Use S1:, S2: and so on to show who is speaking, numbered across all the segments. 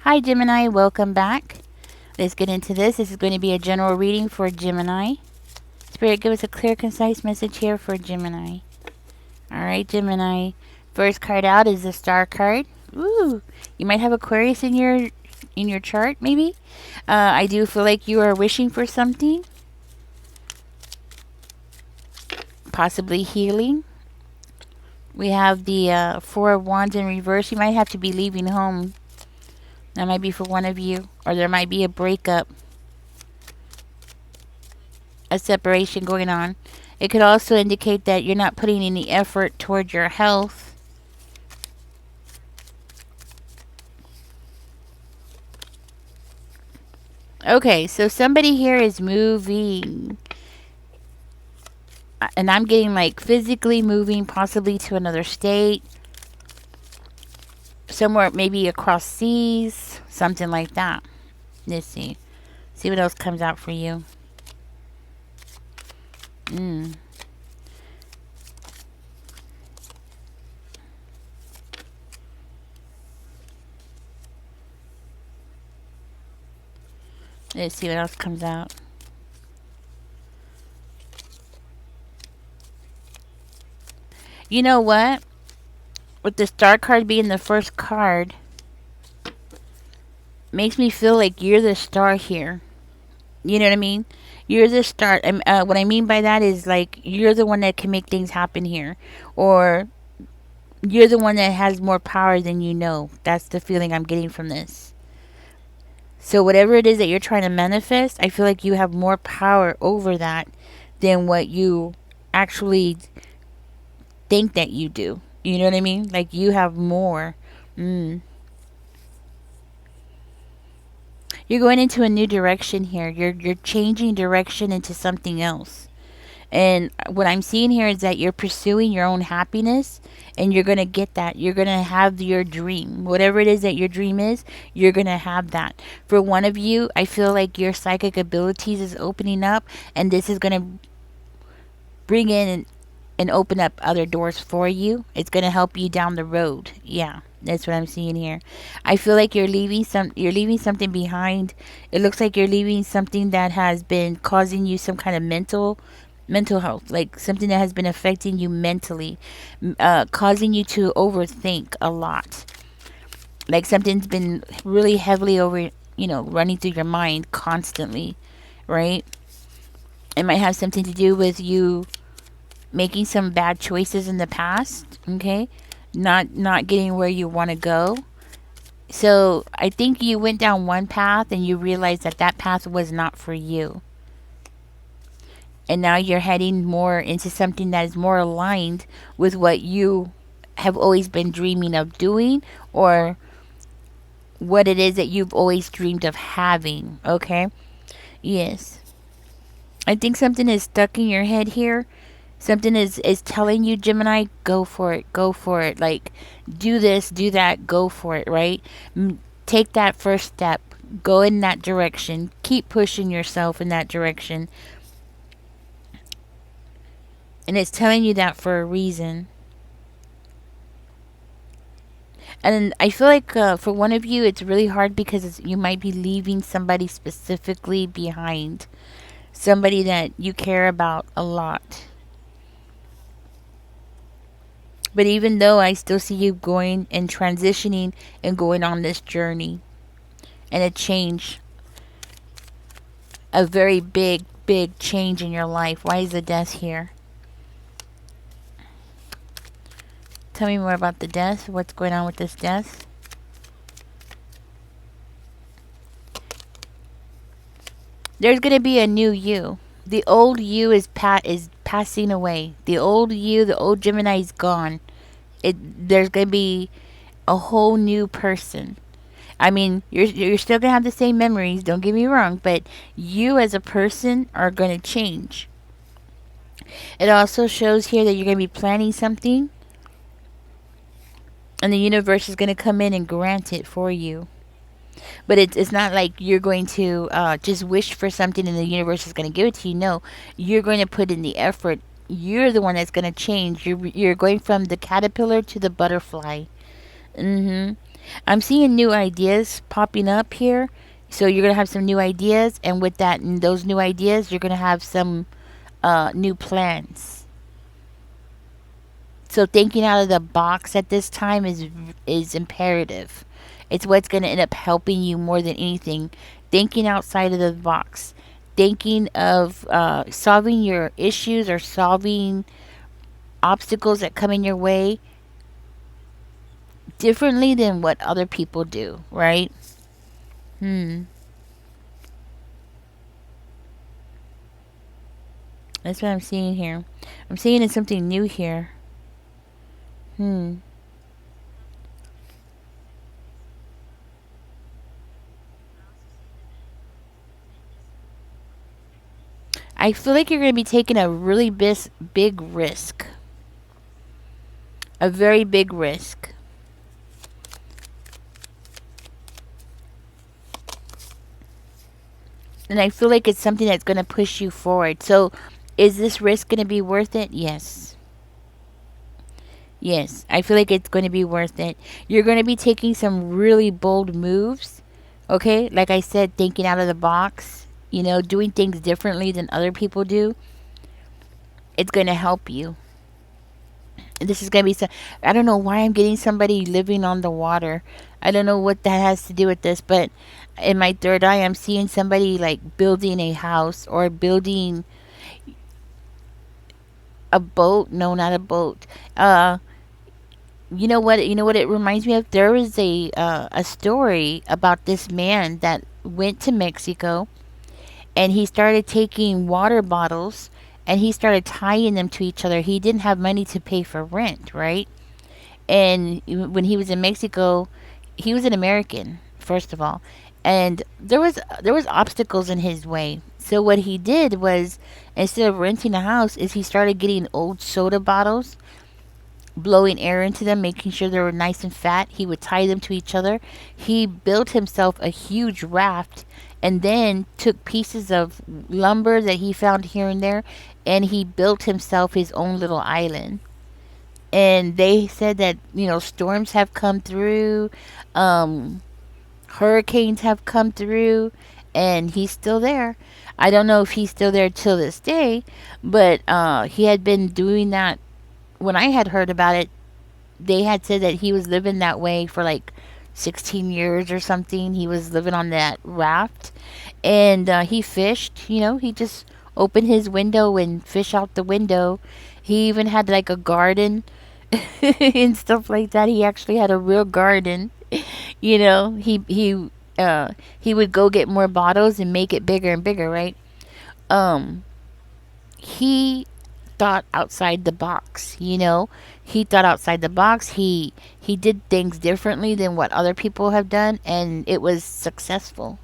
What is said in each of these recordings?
S1: Hi, Gemini. Welcome back. Let's get into this. This is going to be a general reading for Gemini. Spirit, give us a clear, concise message here for Gemini. All right, Gemini. First card out is the Star card. Ooh, you might have Aquarius in your chart, maybe. I do feel like you are wishing for something, possibly healing. We have the Four of Wands in reverse. You might have to be leaving home. That might be for one of you, or there might be a breakup, a separation going on. It could also indicate that you're not putting any effort toward your health. Okay, so somebody here is moving. And I'm getting like physically moving, possibly to another state. Somewhere maybe across seas, something like that. Let's see. See what else comes out for you. Let's see what else comes out. You know what? With the Star card being the first card, makes me feel like you're the star here. You know what I mean? You're the star. What I mean by that is like you're the one that can make things happen here, or you're the one that has more power than you know. That's the feeling I'm getting from this. So whatever it is that you're trying to manifest, I feel like you have more power over that than what you actually think that you do. You know what I mean? Like you have more. You're going into a new direction here. You're changing direction into something else. And what I'm seeing here is that you're pursuing your own happiness, and you're going to get that. You're going to have your dream. Whatever it is that your dream is, you're going to have that. For one of you, I feel like your psychic abilities is opening up, and this is going to bring in and open up other doors for you. It's going to help you down the road. Yeah. That's what I'm seeing here. I feel like you're leaving something behind. It looks like you're leaving something that has been causing you some kind of mental health, like something that has been affecting you mentally, causing you to overthink a lot. Like something's been really heavily running through your mind constantly, right? It might have something to do with you making some bad choices in the past, okay? Not getting where you want to go. So I think you went down one path and you realized that that path was not for you. And now you're heading more into something that is more aligned with what you have always been dreaming of doing, or what it is that you've always dreamed of having, okay? Yes. I think something is stuck in your head here. Something is telling you, Gemini, go for it, go for it. Like, do this, do that, go for it, right? Take that first step. Go in that direction. Keep pushing yourself in that direction. And it's telling you that for a reason. And I feel like for one of you, it's really hard because you might be leaving somebody specifically behind. Somebody that you care about a lot. But even though I still see you going and transitioning and going on this journey and a change, a very big, big change in your life. Why is the death here? Tell me more about the death. What's going on with this death? There's going to be a new you. The old you is passing away. The old you, the old Gemini is gone. There's going to be a whole new person. I mean, you're still going to have the same memories, don't get me wrong, but you as a person are going to change. It also shows here that you're going to be planning something, and the universe is going to come in and grant it for you. But it's not like you're going to just wish for something and the universe is going to give it to you. No, you're going to put in the effort. You're the one that's going to change. You're going from the caterpillar to the butterfly. I'm seeing new ideas popping up here. So you're gonna have some new ideas, and with that, and those new ideas, you're gonna have some new plans. So thinking out of the box at this time is imperative. It's what's gonna end up helping you more than anything. Thinking outside of the box, thinking of solving your issues or solving obstacles that come in your way differently than what other people do, right? Hmm. That's what I'm seeing here. I'm seeing it's something new here. Hmm. I feel like you're going to be taking a really big risk. A very big risk. And I feel like it's something that's going to push you forward. So, is this risk going to be worth it? Yes. Yes. I feel like it's going to be worth it. You're going to be taking some really bold moves. Okay? Like I said, thinking out of the box, doing things differently than other people do. It's going to help you. This is going to be some, I don't know why I'm getting somebody living on the water. I don't know what that has to do with this, but in my third eye, I'm seeing somebody like building a house or building a boat. No, not a boat. You know what? You know what it reminds me of? There was a story about this man that went to Mexico, and he started taking water bottles and he started tying them to each other. He didn't have money to pay for rent, right? And when he was in Mexico, he was an American, first of all, and there was obstacles in his way. So what he did was, instead of renting a house, is he started getting old soda bottles, blowing air into them, making sure they were nice and fat. He would tie them to each other. He built himself a huge raft, and then took pieces of lumber that he found here and there, and he built himself his own little island. And they said that storms have come through, um, hurricanes have come through, and he's still there. I don't know if he's still there till this day, but he had been doing that. When I had heard about it, they had said that he was living that way for like 16 years or something. He was living on that raft, and he fished. He just opened his window and fish out the window. He even had like a garden and stuff like that. He actually had a real garden. He would go get more bottles and make it bigger and bigger, right? Um, he thought outside the box. He thought outside the box. He did things differently than what other people have done, and it was successful.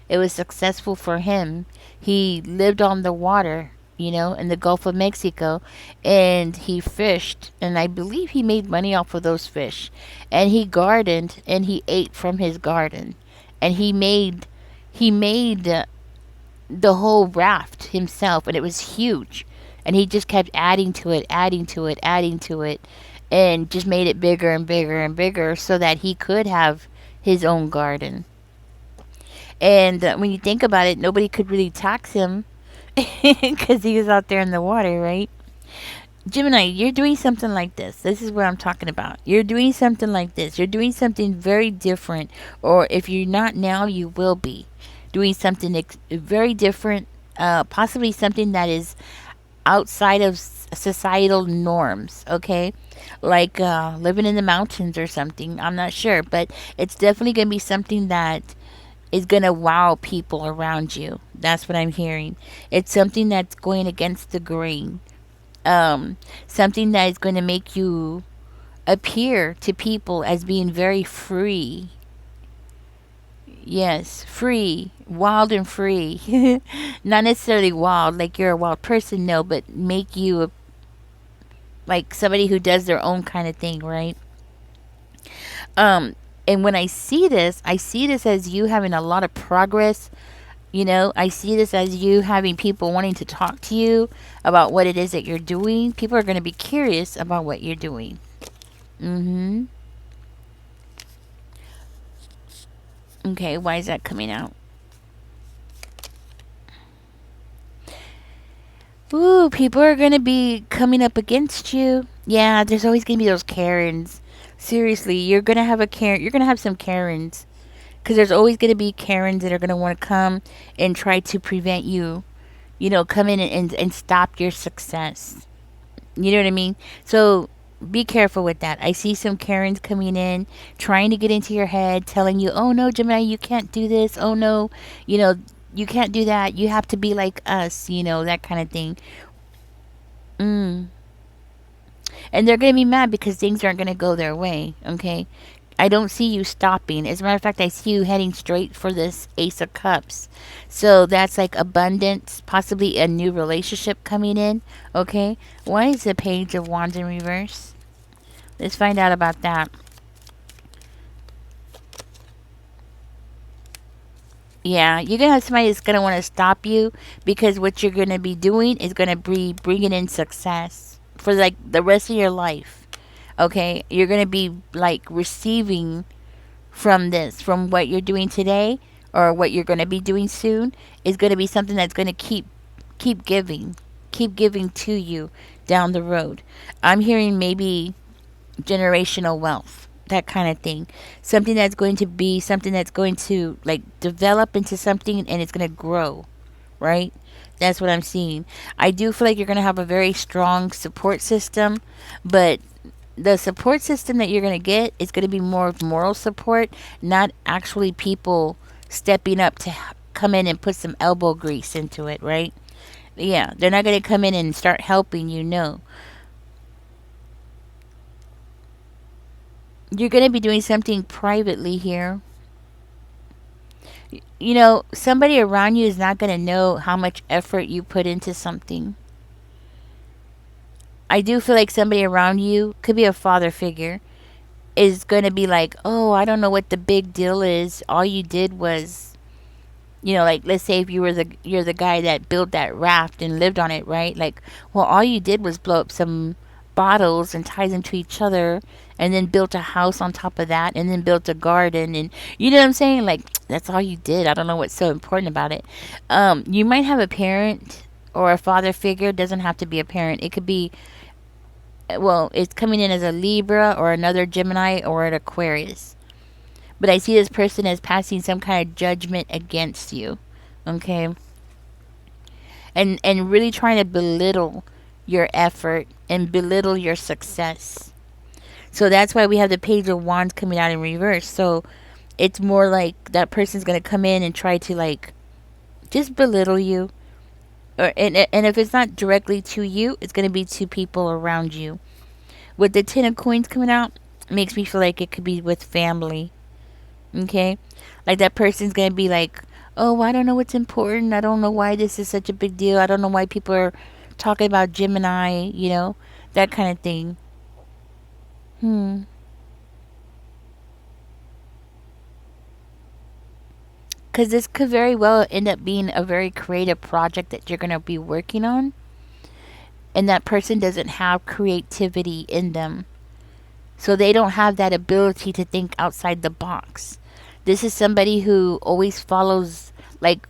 S1: It was successful for him. He lived on the water, in the Gulf of Mexico, and he fished, and I believe he made money off of those fish. And he gardened, and he ate from his garden. And he made the whole raft himself, and it was huge. And he just kept adding to it, adding to it, adding to it, and just made it bigger and bigger and bigger so that he could have his own garden. And when you think about it, nobody could really tax him because he was out there in the water, right? Gemini, you're doing something like this. This is what I'm talking about. You're doing something like this. You're doing something very different. Or if you're not now, you will be doing something very different. Possibly something that is outside of societal norms, okay? Like living in the mountains or something. I'm not sure. But it's definitely going to be something that is going to wow people around you. That's what I'm hearing. It's something that's going against the grain. Something that is going to make you appear to people as being very free. Yes, free, wild and free. Not necessarily wild, like you're a wild person, no, but make you like somebody who does their own kind of thing, right? Um, and when I see this as you having a lot of progress. I see this as you having people wanting to talk to you about what it is that you're doing. People are going to be curious about what you're doing. Mm-hmm. Okay, why is that coming out? Ooh, people are gonna be coming up against you. Yeah, there's always gonna be those Karens. Seriously, you're gonna have a Karen. You're gonna have some Karens because there's always gonna be Karens that are gonna want to come and try to prevent you. You know, come in and stop your success. You know what I mean? So be careful with that. I see some Karens coming in, trying to get into your head, telling you, "Oh no, Gemini, you can't do this. Oh no, you know, you can't do that. You have to be like us." You know, that kind of thing. Mm. And they're going to be mad because things aren't going to go their way, okay? I don't see you stopping. As a matter of fact, I see you heading straight for this Ace of Cups. So that's like abundance, possibly a new relationship coming in, okay? Why is the Page of Wands in reverse? Let's find out about that. Yeah, you're going to have somebody that's going to want to stop you because what you're going to be doing is going to be bringing in success for like the rest of your life. Okay? You're going to be like receiving from this, from what you're doing today or what you're going to be doing soon is going to be something that's going to keep giving to you down the road. I'm hearing maybe generational wealth, that kind of thing. Something that's going to be something that's going to like develop into something and it's going to grow, right? That's what I'm seeing. I do feel like you're going to have a very strong support system, but the support system that you're going to get is going to be more of moral support, not actually people stepping up to come in and put some elbow grease into it, right? Yeah, they're not going to come in and start helping you, no. You're going to be doing something privately here. You know, somebody around you is not going to know how much effort you put into something. I do feel like somebody around you, could be a father figure, is going to be like, "Oh, I don't know what the big deal is. All you did was, you know, like let's say if you're the guy that built that raft and lived on it, right? Like, well, all you did was blow up some bottles and tie them to each other and then built a house on top of that and then built a garden and you know what I'm saying? Like that's all you did. I don't know what's so important about it. You might have a parent or a father figure, doesn't have to be a parent. It could be well, it's coming in as a Libra or another Gemini or an Aquarius. But I see this person as passing some kind of judgment against you. Okay? And really trying to belittle your effort and belittle your success. So that's why we have the Page of Wands coming out in reverse. So it's more like that person's going to come in and try to like just belittle you. Or and if it's not directly to you, it's going to be to people around you. With the Ten of Coins coming out, makes me feel like it could be with family. Okay? Like that person's going to be like, "Oh, I don't know what's important. I don't know why this is such a big deal. I don't know why people are talking about Gemini, you know, that kind of thing." Hmm. Because this could very well end up being a very creative project that you're going to be working on. And that person doesn't have creativity in them. So they don't have that ability to think outside the box. This is somebody who always follows, like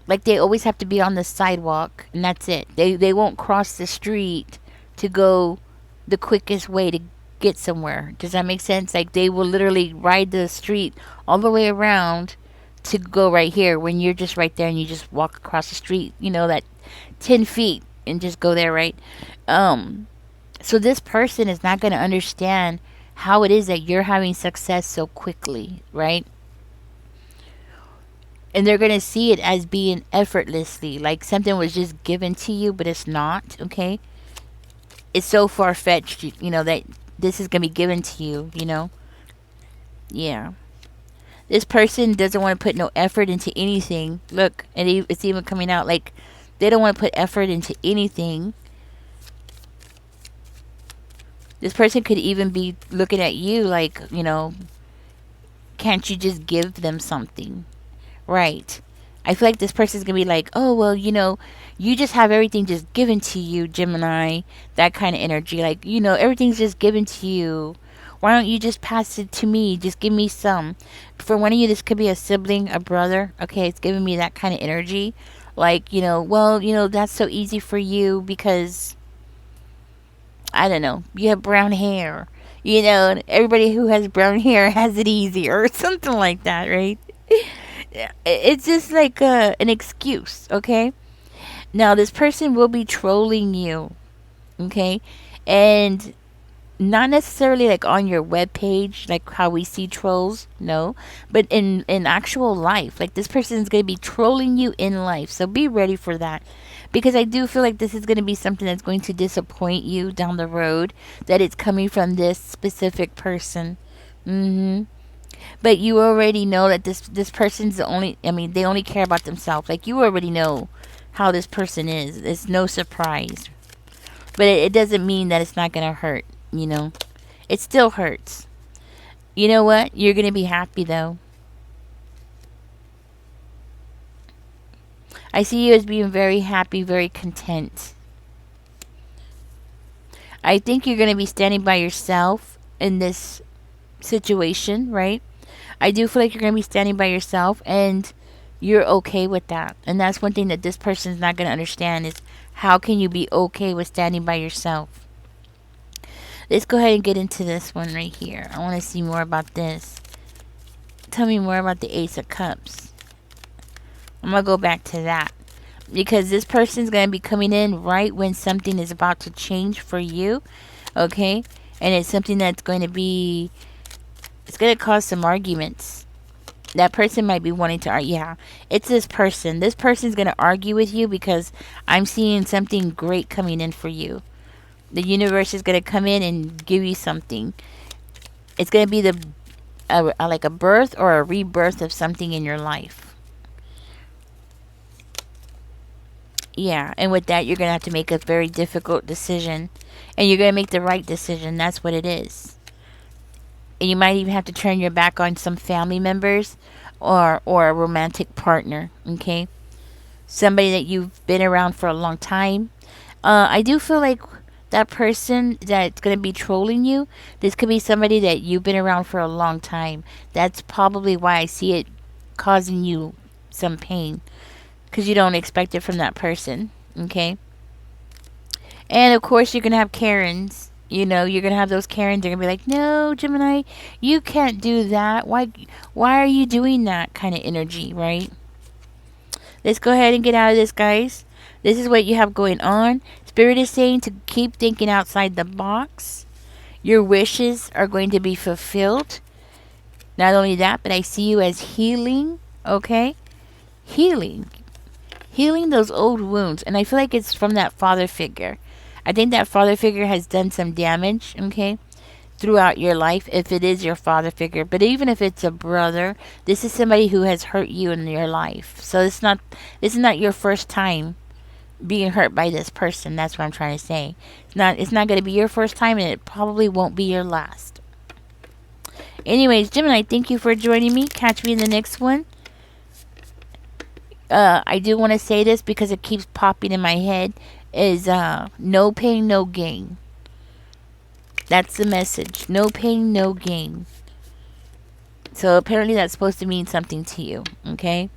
S1: they always have to be on the sidewalk and that's it. They won't cross the street to go the quickest way to get somewhere. Does that make sense? Like they will literally ride the street all the way around to go right here when you're just right there and you just walk across the street, you know, that 10 feet and just go there, right? So this person is not going to understand how it is that you're having success so quickly, right? And they're going to see it as being effortlessly, like something was just given to you, but it's not, okay? It's so far fetched, you know, that this is going to be given to you, you know? Yeah. This person doesn't want to put no effort into anything. Look, and it's even coming out like they don't want to put effort into anything. This person could even be looking at you like, you know, can't you just give them something? Right. I feel like this person's going to be like, "Oh, well, you know, you just have everything just given to you, Gemini." That kind of energy. Like, you know, everything's just given to you. Why don't you just pass it to me? Just give me some. For one of you, this could be a sibling, a brother. Okay, it's giving me that kind of energy. Like, well, that's so easy for you because, I don't know, you have brown hair. Everybody who has brown hair has it easier or something like that, right? It's just like an excuse, okay? Now, this person will be trolling you, okay? And not necessarily like on your web page, like how we see trolls, no, but in actual life, like this person is going to be trolling you in life, so be ready for that, because I do feel like this is going to be something that's going to disappoint you down the road, that it's coming from this specific person. But you already know that this person's the only, I mean, they only care about themselves. Like, you already know how this person is. It's no surprise, but it doesn't mean that it's not going to hurt. It still hurts. You know what? You're going to be happy, though. I see you as being very happy, very content. I think you're going to be standing by yourself in this situation, right? I do feel like you're going to be standing by yourself, and you're okay with that. And that's one thing that this person's not going to understand, is how can you be okay with standing by yourself? Let's go ahead and get into this one right here. I want to see more about this. Tell me more about the Ace of Cups. I'm going to go back to that, because this person's going to be coming in right when something is about to change for you, okay? And it's something that's going to be, it's going to cause some arguments. That person might be wanting to argue. Yeah, it's this person. This person's going to argue with you because I'm seeing something great coming in for you. The universe is going to come in and give you something. It's going to be like a birth or a rebirth of something in your life. Yeah, and with that, you're going to have to make a very difficult decision. And you're going to make the right decision. That's what it is. And you might even have to turn your back on some family members or a romantic partner, okay? Somebody that you've been around for a long time. I do feel like that person that's going to be trolling you, this could be somebody that you've been around for a long time. That's probably why I see it causing you some pain, because you don't expect it from that person, okay? And of course, you're going to have Karens. You're going to have those Karens. They're going to be like, no, Gemini, you can't do that. Why are you doing that kind of energy, right? Let's go ahead and get out of this, guys. This is what you have going on. Spirit is saying to keep thinking outside the box. Your wishes are going to be fulfilled. Not only that, but I see you as healing, okay? Healing those old wounds. And I feel like it's from that father figure. I think that father figure has done some damage, okay, throughout your life, if it is your father figure. But even if it's a brother, this is somebody who has hurt you in your life. So this is not your first time being hurt by this person. That's what I'm trying to say. It's not going to be your first time, and it probably won't be your last. Anyways, Gemini, thank you for joining me. Catch me in the next one. I do want to say this because it keeps popping in my head, is no pain, no gain. That's the message. No pain, no gain. So apparently that's supposed to mean something to you, okay?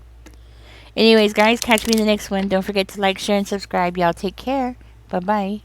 S1: Anyways, guys, catch me in the next one. Don't forget to like, share, and subscribe. Y'all take care. Bye-bye.